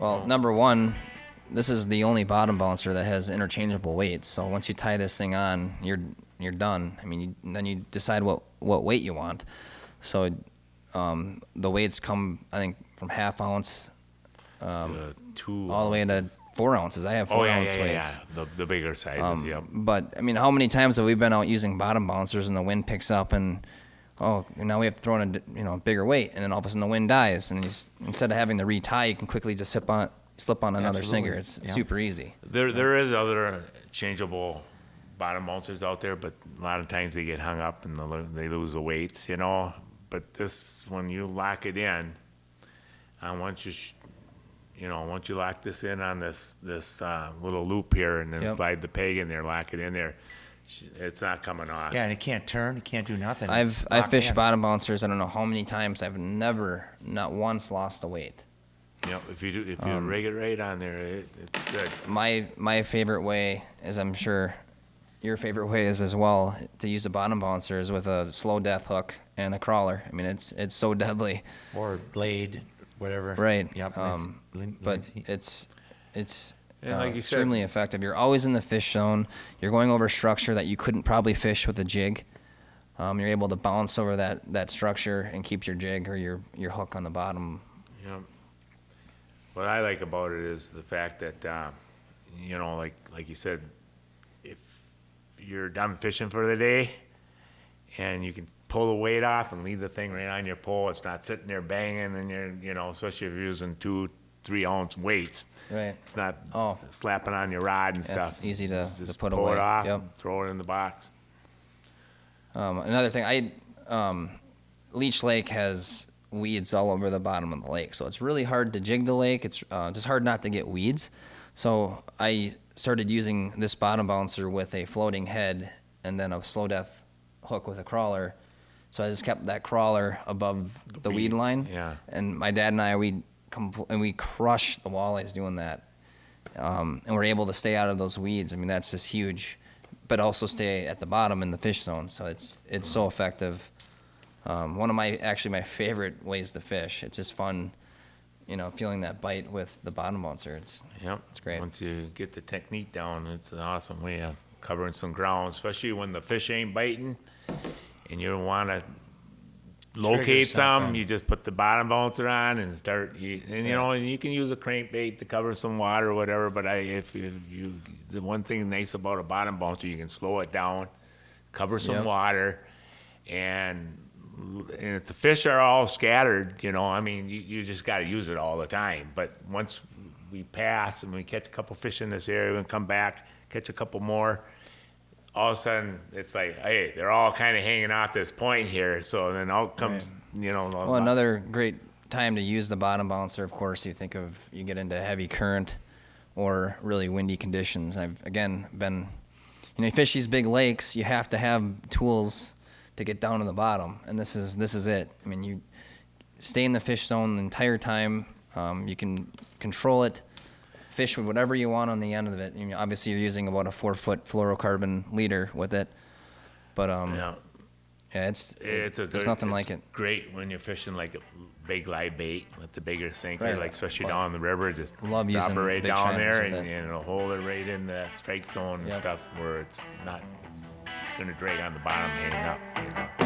Well, number one, this is the only bottom bouncer that has interchangeable weights. So once you tie this thing on, you're done. I mean, then you decide what weight you want. So the weights come, I think, from half ounce To 2 all the way to ounces. 4 ounces. I have 4 ounce weights. Yeah. The bigger sizes, yep. But I mean, how many times have we been out using bottom bouncers and the wind picks up and now we have to throw in a bigger weight, and then all of a sudden the wind dies, and instead of having to retie, you can quickly just slip on another Absolutely. sinker. It's super easy. There is other changeable bottom bouncers out there, but a lot of times they get hung up and they lose the weights, But this, when you lock it in, once you lock this in on this little loop here, and then Yep. slide the peg in there, lock it in there, it's not coming off. Yeah, and it can't turn. It can't do nothing. I've It's locked fished in. bottom bouncers. I don't know how many times. I've never, not once, lost a weight. If you rig it right on there, it's good. My favorite way, as I'm sure your favorite way is as well, to use a bottom bouncer is with a slow death hook and a crawler. I mean, it's so deadly. Or blade, whatever. Right. Yep. But it's And like you said- extremely effective. You're always in the fish zone. You're going over structure that you couldn't probably fish with a jig. You're able to bounce over that structure and keep your jig or your hook on the bottom. What I like about it is the fact that, like you said, if you're done fishing for the day and you can pull the weight off and leave the thing right on your pole, it's not sitting there banging and especially if you're using 2-3 ounce weights. Right. It's not Oh. slapping on your rod and That's stuff. easy to Just put pull away. it off Yep. and throw it in the box. Another thing, Leech Lake has weeds all over the bottom of the lake, so it's really hard to jig the lake. It's just hard not to get weeds. So I started using this bottom bouncer with a floating head and then a slow death hook with a crawler. So I just kept that crawler above the weed weeds, line. yeah. And my dad and I, we crushed the walleyes doing that. And we're able to stay out of those weeds. I mean, that's just huge, but also stay at the bottom in the fish zone. So it's so effective. One of my favorite ways to fish. It's just fun, feeling that bite with the bottom bouncer. It's great. Once you get the technique down, it's an awesome way of covering some ground, especially when the fish ain't biting and you don't want to locate some. something. You just put the bottom bouncer on and start. And you can use a crankbait to cover some water or whatever. But the one thing nice about a bottom bouncer, you can slow it down, cover some Yep. water, and if the fish are all scattered, you just got to use it all the time. But once we pass and we catch a couple fish in this area and come back, catch a couple more, all of a sudden it's like, hey, they're all kind of hanging off this point here. So then out comes, Well, another great time to use the bottom bouncer, of course, you get into heavy current or really windy conditions. I've, again, you fish these big lakes, you have to have tools to get down to the bottom, and this is it. I mean, you stay in the fish zone the entire time. You can control it, fish with whatever you want on the end of it. Obviously, you're using about a 4-foot fluorocarbon leader with it, but there's nothing like it. Great when you're fishing like a big live bait with the bigger sinker, Right. like especially down the river. Just Love drop using it right big down there, shiners and with it. it'll hold it right in the strike zone and Yep. stuff where it's not going to drag on the bottom, hanging up.